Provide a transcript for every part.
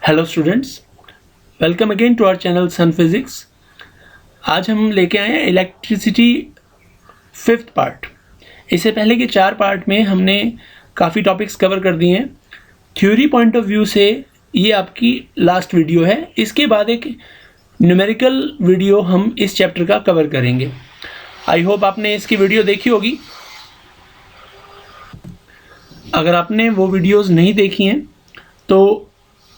Hello students, welcome again to our channel Sun Physics. आज हम लेके आए हैं इलेक्ट्रिसिटी फिफ्थ पार्ट। इससे पहले के 4 पार्ट में हमने काफ़ी टॉपिक्स कवर कर दिए हैं। थ्योरी पॉइंट ऑफ व्यू से ये आपकी लास्ट वीडियो है। इसके बाद एक न्यूमेरिकल वीडियो हम इस चैप्टर का कवर करेंगे। आई होप आपने इसकी वीडियो देखी होगी। अगर आपने वो वीडियोज़ नहीं देखी हैं तो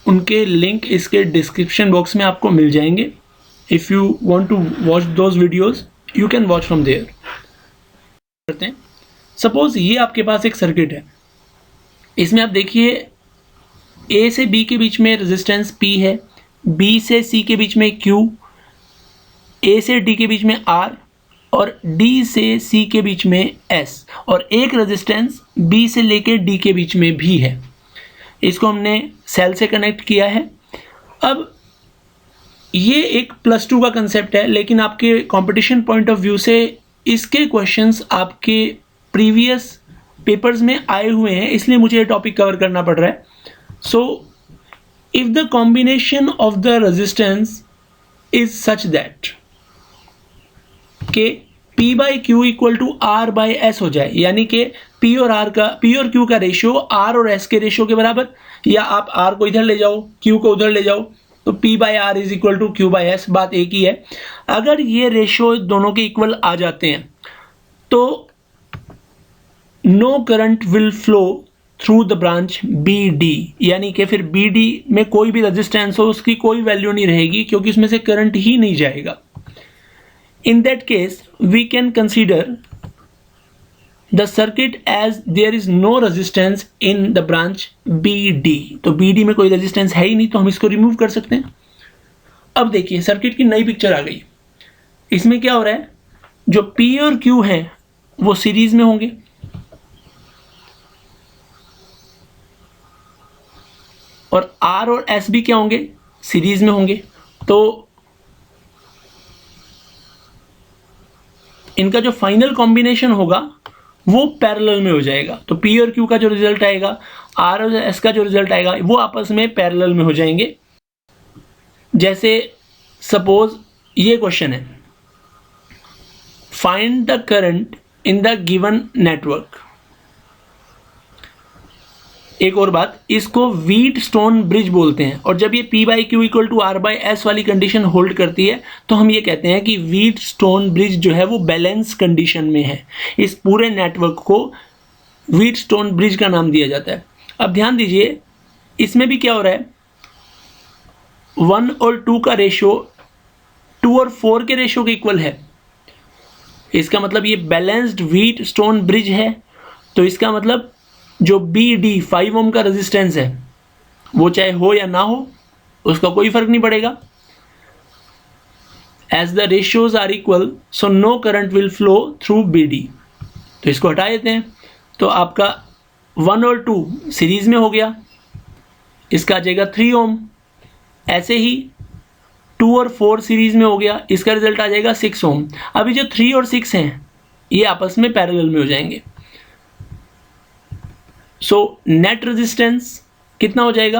उनके लिंक इसके डिस्क्रिप्शन बॉक्स में आपको मिल जाएंगे। If you want to watch those videos you can watch from there. करते हैं, सपोज ये आपके पास एक सर्किट है। इसमें आप देखिए ए से बी के बीच में रेजिस्टेंस P है, बी से सी के बीच में Q, ए से डी के बीच में R और डी से सी के बीच में S और एक रेजिस्टेंस बी से लेके डी के बीच में भी है। इसको हमने सेल से कनेक्ट किया है। अब ये एक +2 का कंसेप्ट है, लेकिन आपके कंपटीशन पॉइंट ऑफ व्यू से इसके क्वेश्चंस आपके प्रीवियस पेपर्स में आए हुए हैं, इसलिए मुझे ये टॉपिक कवर करना पड़ रहा है। So if the combination of the resistance is such that के P by Q equal to R by S हो जाए, यानी कि P और Q का रेशियो R और S के रेशियो के बराबर, या आप R को इधर ले जाओ Q को उधर ले जाओ तो P by R is equal to Q by S, बात एक ही है। अगर ये रेशियो दोनों के इक्वल आ जाते हैं तो no current will flow through the branch BD, यानी कि फिर BD में कोई भी रेजिस्टेंस हो उसकी कोई वैल्यू नहीं रहेगी, क्योंकि उसमें से करंट ही नहीं जाएगा। In that case, we can consider the circuit as there is no resistance in the branch BD। तो BD में कोई रेजिस्टेंस है ही नहीं, तो हम इसको रिमूव कर सकते हैं। अब देखिए सर्किट की नई पिक्चर आ गई। इसमें क्या हो रहा है, जो P और Q है वो सीरीज में होंगे और R और S भी क्या होंगे, सीरीज में होंगे। तो इनका जो फाइनल कॉम्बिनेशन होगा वो पैरेलल में हो जाएगा। तो P और Q का जो रिजल्ट आएगा, R और S का जो रिजल्ट आएगा, वो आपस में पैरेलल में हो जाएंगे। जैसे सपोज ये क्वेश्चन है, find the current in the given network. एक और बात, इसको व्हीट स्टोन ब्रिज बोलते हैं, और जब ये P by Q equal to R by S वाली कंडीशन होल्ड करती है तो हम ये कहते हैं कि व्हीट स्टोन ब्रिज जो है वो बैलेंस कंडीशन में है। इस पूरे नेटवर्क को व्हीट स्टोन ब्रिज का नाम दिया जाता है। अब ध्यान दीजिए, इसमें भी क्या हो रहा है, 1 और 2 का रेशियो 2 और 4 के रेशियो के इक्वल है। इसका मतलब ये बैलेंस्ड व्हीट स्टोन ब्रिज है। तो इसका मतलब जो BD 5 ओम का रेजिस्टेंस है वो चाहे हो या ना हो उसका कोई फर्क नहीं पड़ेगा। As the ratios are equal so no current will flow through BD। तो इसको हटा देते हैं, तो आपका 1 और 2 सीरीज में हो गया, इसका आ जाएगा 3 ओम। ऐसे ही 2 और 4 सीरीज में हो गया, इसका रिजल्ट आ जाएगा 6 ओम। अभी जो 3 और 6 हैं ये आपस में पैरेलल में हो जाएंगे। सो नेट रेजिस्टेंस कितना हो जाएगा,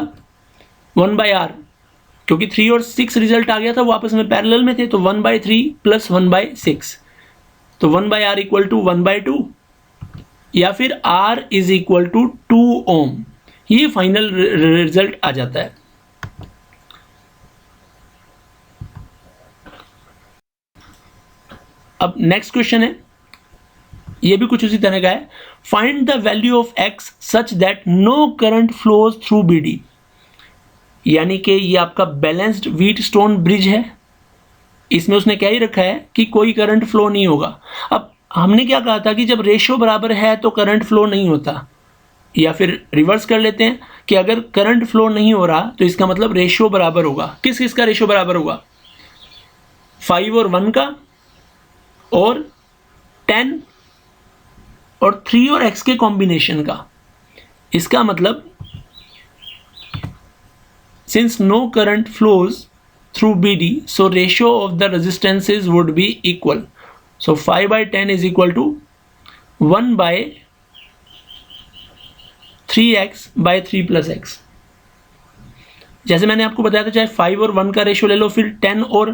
1 बाई R, क्योंकि 3 और 6 रिजल्ट आ गया था वो आपस में पैरेलल में थे, तो 1 बाई 3 प्लस 1 बाई 6, तो 1 by R equal to 1 by 2, या फिर R is equal to 2 ohm. ये फाइनल रिजल्ट आ जाता है। अब नेक्स्ट क्वेश्चन है, ये भी कुछ उसी तरह का है। Find the value of X such that no current flows through BD, यानी कि ये आपका बैलेंस्ड व्हीट स्टोन ब्रिज है। इसमें उसने क्या ही रखा है कि कोई करंट फ्लो नहीं होगा। अब हमने क्या कहा था कि जब रेशियो बराबर है तो करंट फ्लो नहीं होता, या फिर रिवर्स कर लेते हैं कि अगर करंट फ्लो नहीं हो रहा तो इसका मतलब रेशियो बराबर होगा। किस किस का रेशियो बराबर होगा, 5 और 1 का, और 10 और 3 और X के कॉम्बिनेशन का। इसका मतलब since no current flows through BD so ratio of the resistances would be equal. So 5 by 10 is equal to 1 by 3x by 3 plus x। जैसे मैंने आपको बताया था, चाहे 5 और 1 का रेशियो ले लो, फिर 10 और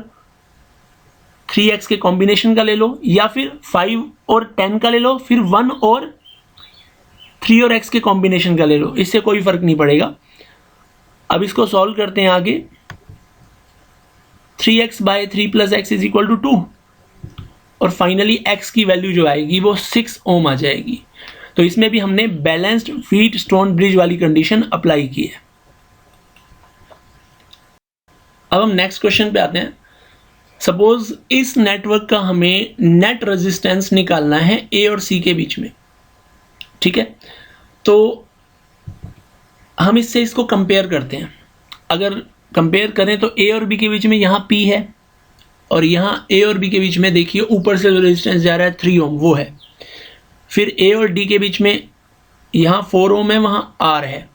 3x के कॉम्बिनेशन का ले लो, या फिर 5 और 10 का ले लो, फिर 1 और 3 और x के कॉम्बिनेशन का ले लो, इससे कोई फर्क नहीं पड़ेगा। अब इसको सॉल्व करते हैं आगे। 3x by 3 plus x is equal to 2, और फाइनली x की वैल्यू जो आएगी वो 6 ओम आ जाएगी। तो इसमें भी हमने बैलेंस्ड व्हीट स्टोन ब्रिज वाली कंडीशन अप्लाई की है। अब हम नेक्स्ट क्वेश्चन पे आते हैं। सपोज इस नेटवर्क का हमें नेट रेजिस्टेंस निकालना है ए और सी के बीच में, ठीक है। तो हम इससे इसको कंपेयर करते हैं। अगर कंपेयर करें तो ए और बी के बीच में यहाँ P है, और यहाँ ए और बी के बीच में देखिए ऊपर से जो रेजिस्टेंस जा रहा है 3 ओम वो है। फिर ए और डी के बीच में यहाँ 4 ओम है, वहाँ R है।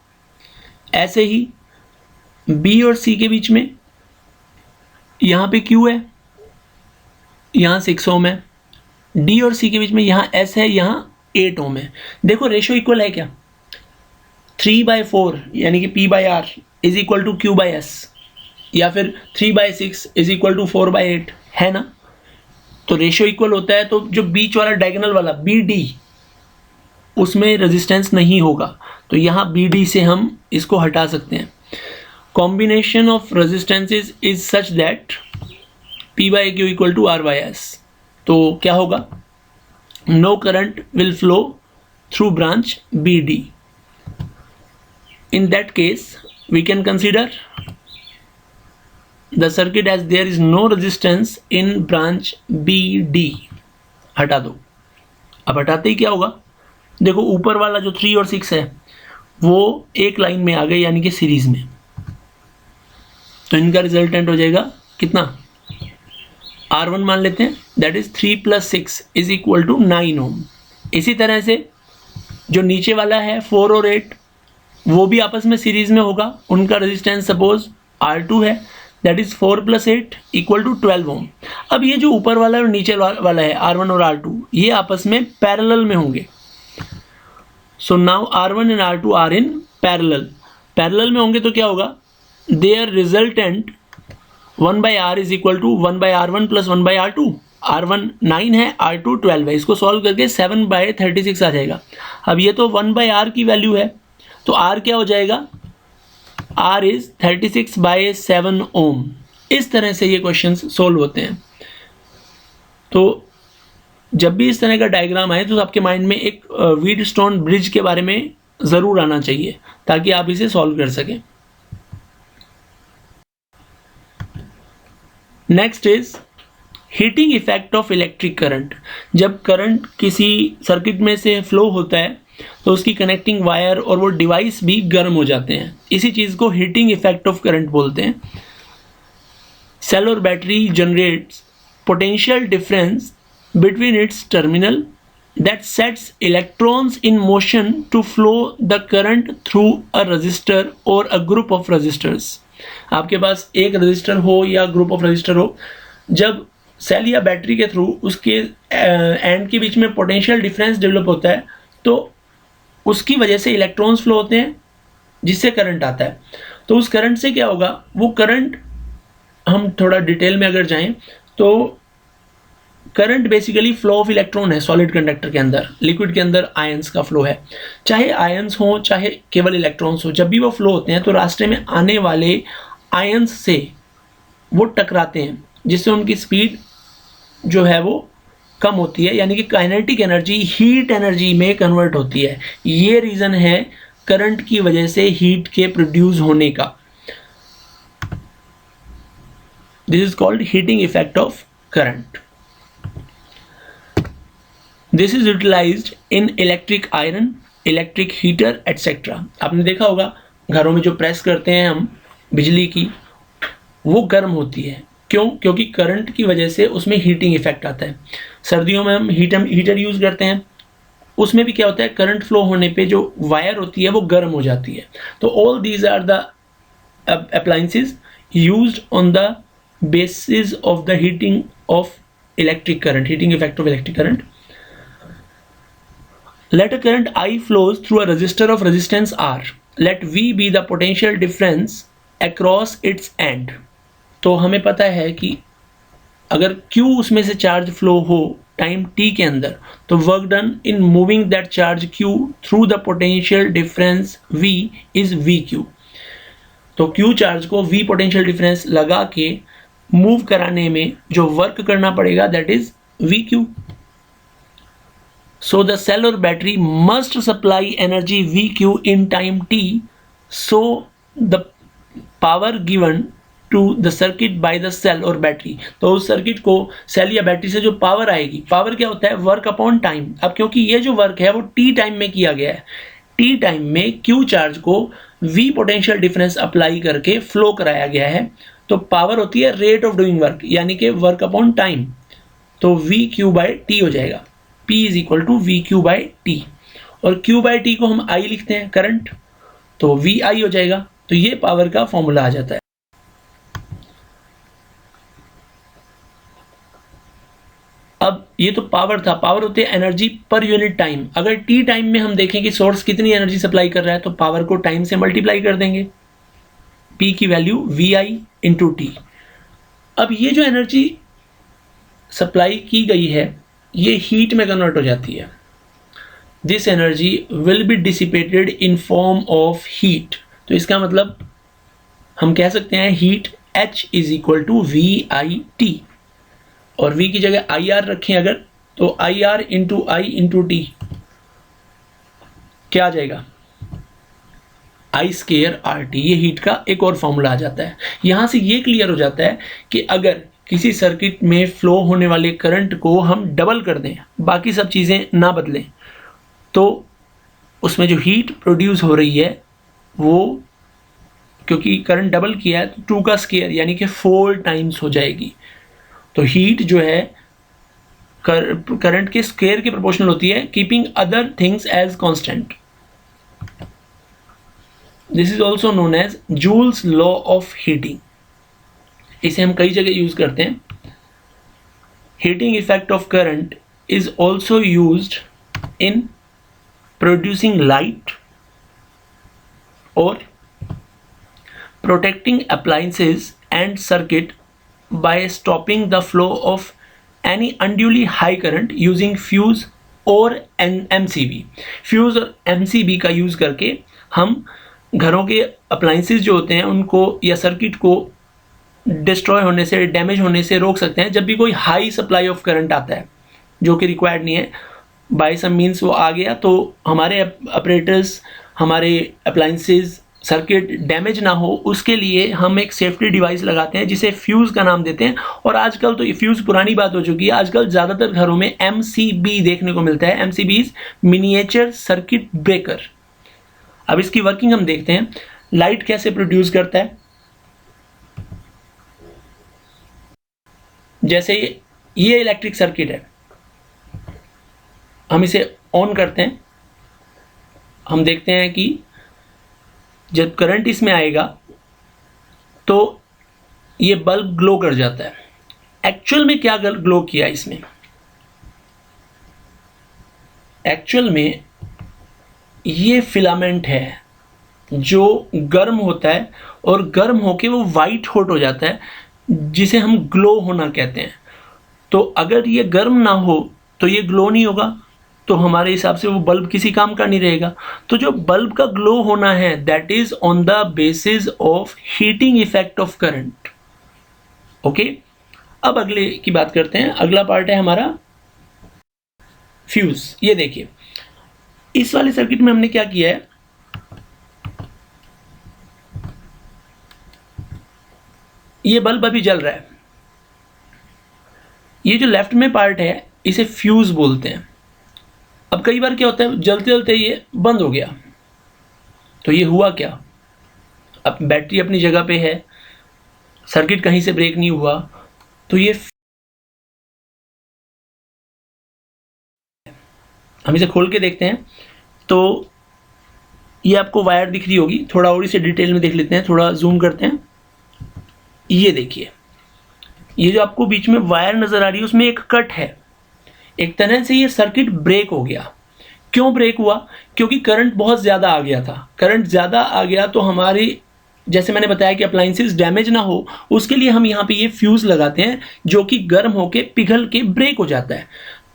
ऐसे ही बी और सी के बीच में यहाँ पे Q है, यहाँ 6 ओम है। डी और सी के बीच में यहाँ S है, यहाँ 8 ओम है। देखो रेशियो इक्वल है क्या, 3/4 यानी कि P/R is equal to Q/S, या फिर 3/6 इज इक्वल टू 4/8 है ना। तो रेशियो इक्वल होता है, तो जो बीच वाला डायगोनल वाला BD उसमें रेजिस्टेंस नहीं होगा, तो यहाँ BD से हम इसको हटा सकते हैं। Combination of resistances is such that P/Q equal to R/S। तो क्या होगा, no current will flow through branch BD। In that case, we can consider the circuit as there is no resistance in branch BD। हटा दो। अब हटाते ही क्या होगा, देखो ऊपर वाला जो 3 और 6 है वो एक लाइन में आ गए, यानी कि सीरीज में। तो इनका रिजल्टेंट हो जाएगा कितना, R1 मान लेते हैं, that is 3 + 6 is equal to 9 ohm. इसी तरह से जो नीचे वाला है 4 और 8 वो भी आपस में सीरीज में होगा। उनका रेजिस्टेंस सपोज R2 है, दैट इज 4 + 8 इक्वल टू 12 ओम। अब ये जो ऊपर वाला और नीचे वाला है R1 और R2, ये आपस में पैरेलल में होंगे। So now R1 and R2 are in parallel में होंगे, तो क्या होगा, their resultant 1/R is equal to 1/R1 + 1/R2। R1 9 है, R2 12 है। इसको सॉल्व करके 7/36 आ जाएगा। अब ये तो 1/R की वैल्यू है, तो R क्या हो जाएगा, R इज 36/7 ओम। इस तरह से ये क्वेश्चंस सोल्व होते हैं। तो जब भी इस तरह का डायग्राम आए तो आपके माइंड में एक व्हीट स्टोन ब्रिज के बारे में ज़रूर आना चाहिए, ताकि आप इसे सॉल्व कर सकें। Next is heating effect of electric current. जब करंट किसी सर्किट में से फ्लो होता है तो उसकी कनेक्टिंग वायर और वो डिवाइस भी गर्म हो जाते हैं। इसी चीज़ को हीटिंग इफेक्ट ऑफ करंट बोलते हैं। सेल और battery generates potential difference between its terminal that sets electrons in motion to flow the current through a resistor or a group of resistors। आपके पास एक रजिस्टर हो या ग्रुप ऑफ रजिस्टर हो, जब cell या बैटरी के through उसके and के बीच में पोटेंशियल डिफरेंस डेवलप होता है, तो उसकी वजह से इलेक्ट्रॉन्स फ्लो होते हैं, जिससे करंट आता है। तो उस करंट से क्या होगा, वो करंट, हम थोड़ा डिटेल में अगर जाएं तो current basically flow of electron है। सॉलिड कंडक्टर के अंदर, लिक्विड के अंदर आयंस का फ्लो है। चाहे आयंस हो चाहे केवल इलेक्ट्रॉन्स हो, जब भी वो फ्लो होते हैं तो रास्ते में आने वाले आयंस से वो टकराते हैं, जिससे उनकी स्पीड जो है वो कम होती है, यानी कि काइनेटिक एनर्जी हीट एनर्जी में कन्वर्ट होती है। ये रीज़न है करंट की वजह से हीट के प्रोड्यूस होने का। This is called heating effect of current. This is utilized in electric iron, electric heater etcetera. आपने देखा होगा घरों में जो प्रेस करते हैं हम बिजली की, वो गर्म होती है। क्यों? क्योंकि करंट की वजह से उसमें हीटिंग इफेक्ट आता है। सर्दियों में हम हीटर यूज़ करते हैं, उसमें भी क्या होता है, करंट फ्लो होने पे जो वायर होती है वो गर्म हो जाती है। तो all these are the appliances used on the basis of the heating of electric current, heating effect of electric current. Let a current I flows through a resistor of resistance R. Let V be the potential difference across its and. तो हमें पता है कि अगर Q उसमें से charge flow हो time t के अंदर, तो work done in moving that charge Q through the potential difference V is VQ। तो Q चार्ज को V पोटेंशियल डिफरेंस लगा के मूव कराने में जो वर्क करना पड़ेगा that is VQ। So the cell or battery must supply energy VQ in time t, so the power given to the circuit by the cell or battery। तो उस circuit को सेल या battery से जो power आएगी, power क्या होता है, वर्क अपॉन टाइम। अब क्योंकि ये जो वर्क है वो टी टाइम में किया गया है, टी टाइम में क्यू चार्ज को वी पोटेंशियल डिफरेंस अप्लाई करके फ्लो कराया गया है, तो पावर होती है रेट ऑफ डूइंग वर्क, यानी कि वर्क अपॉन टाइम। तो वी क्यू बाई टी हो जाएगा, P is equal to V Q by T, और Q बाई टी को हम I लिखते हैं करंट, तो वी आई हो जाएगा। तो ये पावर का फॉर्मूला आ जाता है। अब ये तो पावर था, पावर होती है एनर्जी पर यूनिट टाइम। अगर टी टाइम में हम देखें कि सोर्स कितनी एनर्जी सप्लाई कर रहा है, तो पावर को टाइम से मल्टीप्लाई कर देंगे, P की value V I into T. अब ये जो एनर्जी सप्लाई की गई है ये हीट में कन्वर्ट हो जाती है। This energy will be dissipated in form of heat. तो इसका मतलब हम कह सकते हैं heat H is equal to V I T, और V की जगह आई आर रखें अगर, तो I R into I into T क्या आ जाएगा, आई स्केयर आर टी। ये हीट का एक और फॉर्मूला आ जाता है। यहां से ये क्लियर हो जाता है कि अगर किसी सर्किट में फ्लो होने वाले करंट को हम डबल कर दें, बाकी सब चीज़ें ना बदलें, तो उसमें जो हीट प्रोड्यूस हो रही है वो, क्योंकि करंट डबल किया है तो 2 का स्केयर यानी कि 4 टाइम्स हो जाएगी। तो हीट जो है करंट के स्केयर के प्रोपोर्शनल होती है, keeping other things as constant. This is also known as Joule's law of heating. इसे हम कई जगह यूज करते हैं। Heating effect of current is also used in producing light और protecting appliances and circuit by stopping the flow of any unduly high current using fuse और MCB। Fuse और MCB का यूज करके हम घरों के अप्लायंसेस जो होते हैं उनको या सर्किट को डिस्ट्रॉय होने से, डैमेज होने से रोक सकते हैं। जब भी कोई हाई सप्लाई ऑफ करंट आता है जो कि रिक्वायर्ड नहीं है, बाय सम मीन्स वो आ गया, तो हमारे ऑपरेटर्स, हमारे अप्लायंसेस, सर्किट डैमेज ना हो, उसके लिए हम एक सेफ्टी डिवाइस लगाते हैं जिसे फ्यूज़ का नाम देते हैं। और आजकल तो ये फ्यूज़ पुरानी बात हो चुकी है, आजकल ज़्यादातर घरों में MCB देखने को मिलता है। MCB is miniature circuit breaker. अब इसकी वर्किंग हम देखते हैं। लाइट कैसे प्रोड्यूस करता है, जैसे ये इलेक्ट्रिक सर्किट है, हम इसे ऑन करते हैं, हम देखते हैं कि जब करंट इसमें आएगा तो ये बल्ब ग्लो कर जाता है। एक्चुअल में क्या ग्लो किया इसमें, एक्चुअल में ये फिलामेंट है जो गर्म होता है और गर्म होके वो वाइट हॉट हो जाता है, जिसे हम ग्लो होना कहते हैं। तो अगर ये गर्म ना हो तो ये ग्लो नहीं होगा, तो हमारे हिसाब से वो बल्ब किसी काम का नहीं रहेगा। तो जो बल्ब का ग्लो होना है that is on the basis of heating effect of current. Okay, अब अगले की बात करते हैं। अगला पार्ट है हमारा फ्यूज। ये देखिए इस वाले सर्किट में हमने क्या किया है, ये बल्ब अभी जल रहा है, ये जो लेफ्ट में पार्ट है इसे फ्यूज बोलते हैं। अब कई बार क्या होता है, जलते जलते ये बंद हो गया, तो ये हुआ क्या, अब बैटरी अपनी जगह पे है, सर्किट कहीं से ब्रेक नहीं हुआ, तो ये हम इसे खोल के देखते हैं। तो ये आपको वायर दिख रही होगी, थोड़ा और इसे डिटेल में देख लेते हैं, थोड़ा जूम करते हैं। ये देखिए, ये जो आपको बीच में वायर नजर आ रही है उसमें एक कट है। एक तरह से ये सर्किट ब्रेक हो गया। क्यों ब्रेक हुआ, क्योंकि करंट बहुत ज़्यादा आ गया था। करंट ज़्यादा आ गया तो हमारी जैसे मैंने बताया कि अप्लायंसेस डैमेज ना हो, उसके लिए हम यहाँ पे ये फ्यूज़ लगाते हैं जो कि गर्म होके पिघल के ब्रेक हो जाता है।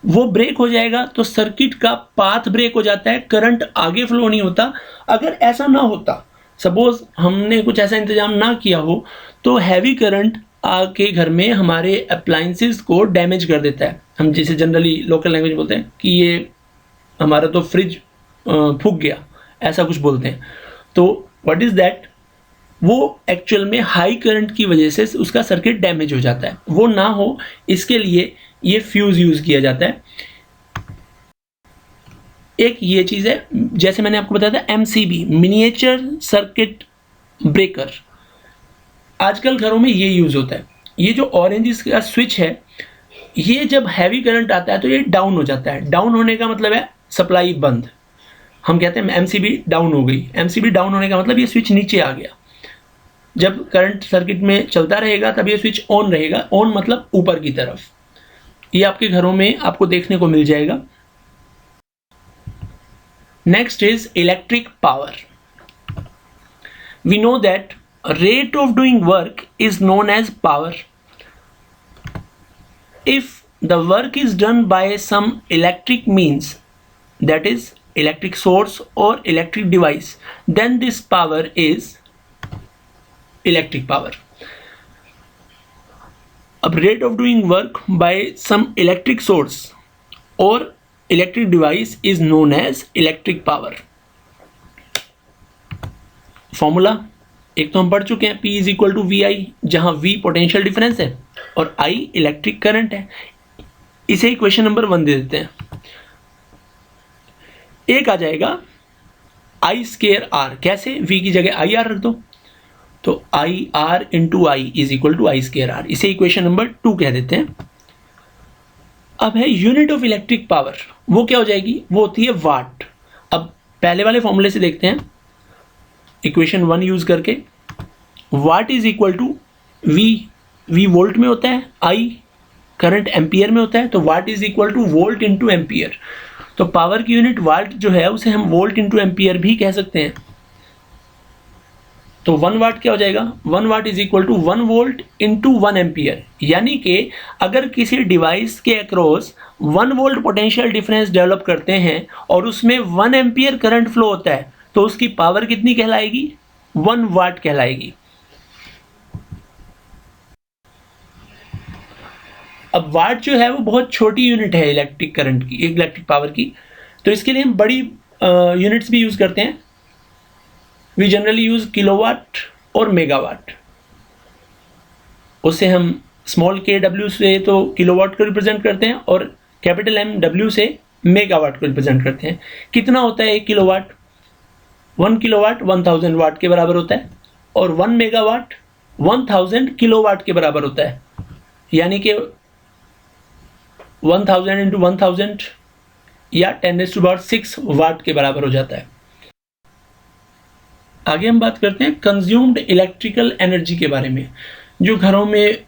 वो ब्रेक हो जाएगा तो सर्किट का पाथ ब्रेक हो जाता है, करंट आगे फ्लो नहीं होता। अगर ऐसा ना होता, सपोज हमने कुछ ऐसा इंतजाम ना किया हो, तो हैवी करंट आके घर में हमारे अप्लायंसेस को डैमेज कर देता है। हम जिसे जनरली लोकल लैंग्वेज बोलते हैं कि ये हमारा तो फ्रिज फूक गया, ऐसा कुछ बोलते हैं। तो व्हाट इज़ दैट, वो एक्चुअल में हाई करंट की वजह से उसका सर्किट डैमेज हो जाता है। वो ना हो इसके लिए ये फ्यूज़ यूज़ किया जाता है। एक ये चीज़ है, जैसे मैंने आपको बताया था एमसीबी, मिनिएचर सर्किट ब्रेकर, आजकल घरों में ये यूज़ होता है। ये जो ऑरेंज का स्विच है, ये जब हैवी करंट आता है तो ये डाउन हो जाता है। डाउन होने का मतलब है सप्लाई बंद। हम कहते हैं एमसीबी डाउन हो गई। एमसीबी डाउन होने का मतलब ये स्विच नीचे आ गया। जब करंट सर्किट में चलता रहेगा तब ये स्विच ऑन रहेगा। ऑन मतलब ऊपर की तरफ। ये आपके घरों में आपको देखने को मिल जाएगा। Next is electric power. We know that rate of doing work is known as power. If the work is done by some electric means, that is electric source or electric device, then this power is electric power. अब rate of doing work by some electric source or electric device is known as electric power. Formula एक तो हम पढ़ चुके हैं, P is equal to V I, जहां V potential difference है और I इलेक्ट्रिक करंट है। इसे इक्वेशन नंबर 1 दे देते हैं। एक आ जाएगा I स्केयर R, कैसे? V की जगह आई आर रख दो, तो I R into I is equal to I square R. इसे इक्वेशन नंबर 2 कह देते हैं। अब है यूनिट ऑफ इलेक्ट्रिक पावर, वो क्या हो जाएगी? वो होती है वाट। अब पहले वाले फॉर्मूले से देखते हैं, इक्वेशन 1 यूज करके। Watt is equal to V volt में होता है, आई करंट एम्पियर में होता है, तो वाट is equal two volt into ampere. तो पावर की यूनिट वाट जो है उसे हम वोल्ट इंटू एम्पियर भी कह सकते हैं। तो 1 वाट क्या हो जाएगा? 1 watt is equal to 1 volt into 1 ampere. यानी कि अगर किसी डिवाइस के across 1 volt potential difference develop करते हैं और उसमें 1 एम्पियर करंट फ्लो होता है, तो उसकी पावर कितनी कहलाएगी? 1 वाट कहलाएगी। अब वाट जो है वो बहुत छोटी यूनिट है इलेक्ट्रिक करंट की, इलेक्ट्रिक पावर की, तो इसके लिए हम बड़ी यूनिट्स भी यूज करते हैं। वी जनरली यूज किलोवाट और मेगावाट। उससे हम स्मॉल के डब्ल्यू से तो किलोवाट को रिप्रेजेंट करते हैं और कैपिटल एम डब्ल्यू से मेगावाट को रिप्रेजेंट करते हैं। कितना होता है 1 किलोवाट? 1 किलोवाट 1000 वाट के बराबर होता है और 1 मेगावाट 1000 किलोवाट के बराबर होता है। यानी कि 1000 इंटू 1000 या 10⁻6 वाट के बराबर हो जाता है। आगे हम बात करते हैं कंज्यूम्ड इलेक्ट्रिकल एनर्जी के बारे में। जो घरों में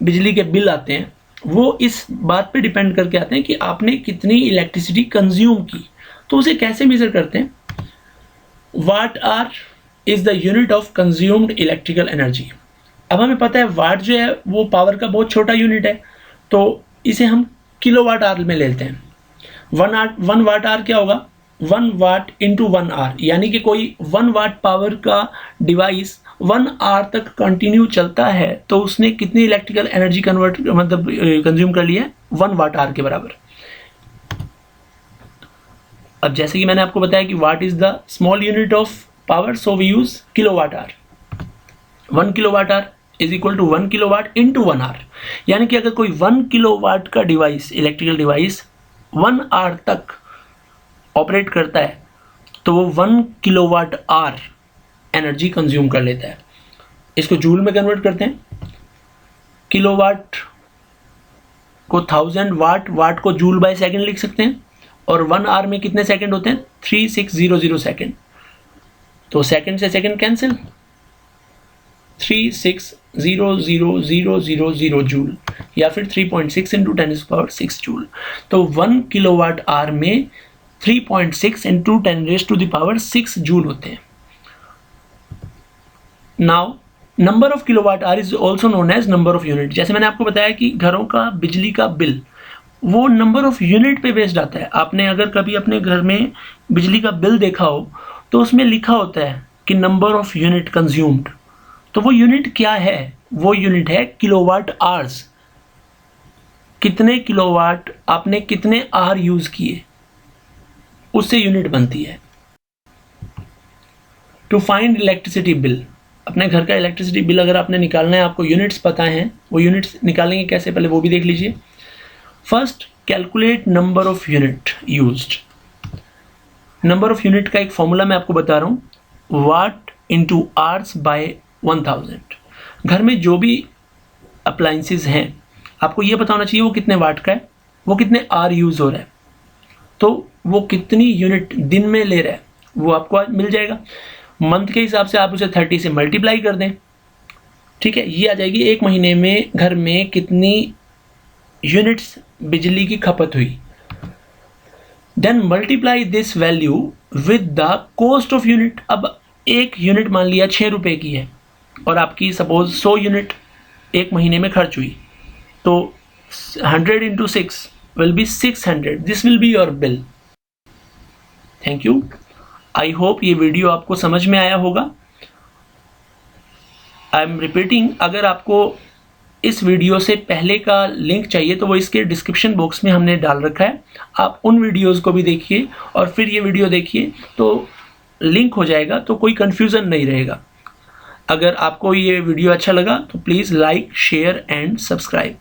बिजली के बिल आते हैं वो इस बात पे डिपेंड करके आते हैं कि आपने कितनी इलेक्ट्रिसिटी कंज्यूम की। तो उसे कैसे मेजर करते हैं? Watt hour is the unit of consumed electrical energy. अब हमें पता है वाट जो है वो पावर का बहुत छोटा यूनिट है, तो इसे हम किलोवाट आवर में लेते हैं। 1 वाट आवर क्या होगा? 1 वाट इंटू 1 आवर। यानी कि कोई 1 वाट पावर का डिवाइस 1 आवर तक कंटिन्यू चलता है तो उसने कितनी इलेक्ट्रिकल एनर्जी कंज्यूम कर लिया है? 1 वाट आवर के बराबर। अब जैसे कि मैंने आपको बताया कि watt is the small unit of power, so we use kilowatt hour. 1 kilowatt hour is equal to 1 kilowatt into 1 hour. यानी कि अगर कोई 1 किलोवाट का डिवाइस, इलेक्ट्रिकल डिवाइस 1 आवर तक ऑपरेट करता है तो वो 1 किलोवाट आवर एनर्जी कंज्यूम कर लेता है। इसको जूल में कन्वर्ट करते हैं। किलोवाट को 1000 वाट, वाट को जूल बाय सेकंड लिख सकते हैं और 1 आवर में कितने सेकंड होते हैं? 3600 सेकंड। तो सेकंड से सेकंड कैंसिल, 360000 जूल या फिर 3.6 इंटू 10⁻6 जूल। तो 1 किलोवाट आवर में 3.6 इंटू 10⁻6 जूल होते हैं। Now number of kilowatt hour is also known as number of unit. जैसे मैंने आपको बताया कि घरों का बिजली का बिल वो नंबर ऑफ यूनिट पे बेस्ड आता है। आपने अगर कभी अपने घर में बिजली का बिल देखा हो तो उसमें लिखा होता है कि नंबर ऑफ यूनिट कंज्यूम्ड। तो वो यूनिट क्या है? वो यूनिट है किलोवाट आवर्स। कितने किलोवाट आपने कितने आवर यूज किए, उससे यूनिट बनती है। टू फाइंड इलेक्ट्रिसिटी बिल, अपने घर का इलेक्ट्रिसिटी बिल अगर आपने निकालना है, आपको यूनिट्स पता हैं, वो यूनिट्स निकालेंगे कैसे पहले वो भी देख लीजिए। First calculate number of unit used. Number of unit का एक फॉर्मूला मैं आपको बता रहा हूँ, वाट इंटू आवर्स बाय 1000। घर में जो भी अप्लाइंसेस हैं आपको ये पता होना चाहिए वो कितने वाट का है, वो कितने आवर यूज़ हो रहा है, तो वो कितनी यूनिट दिन में ले रहा है वो आपको आज मिल जाएगा। मंथ के हिसाब से आप उसे 30 से मल्टीप्लाई कर दें, ठीक है, ये आ जाएगी एक महीने में घर में कितनी यूनिट्स बिजली की खपत हुई। Then multiply this value with the cost of unit. अब एक यूनिट मान लिया 6 रुपये की है और आपकी सपोज 100 यूनिट एक महीने में खर्च हुई, तो 100 into 6 will be 600. This will be your bill. Thank you. I hope ये वीडियो आपको समझ में आया होगा। आई एम रिपीटिंग, अगर आपको इस वीडियो से पहले का लिंक चाहिए तो वो इसके डिस्क्रिप्शन बॉक्स में हमने डाल रखा है। आप उन वीडियोज़ को भी देखिए और फिर ये वीडियो देखिए तो लिंक हो जाएगा, तो कोई कन्फ्यूज़न नहीं रहेगा। अगर आपको ये वीडियो अच्छा लगा तो please like, share and subscribe.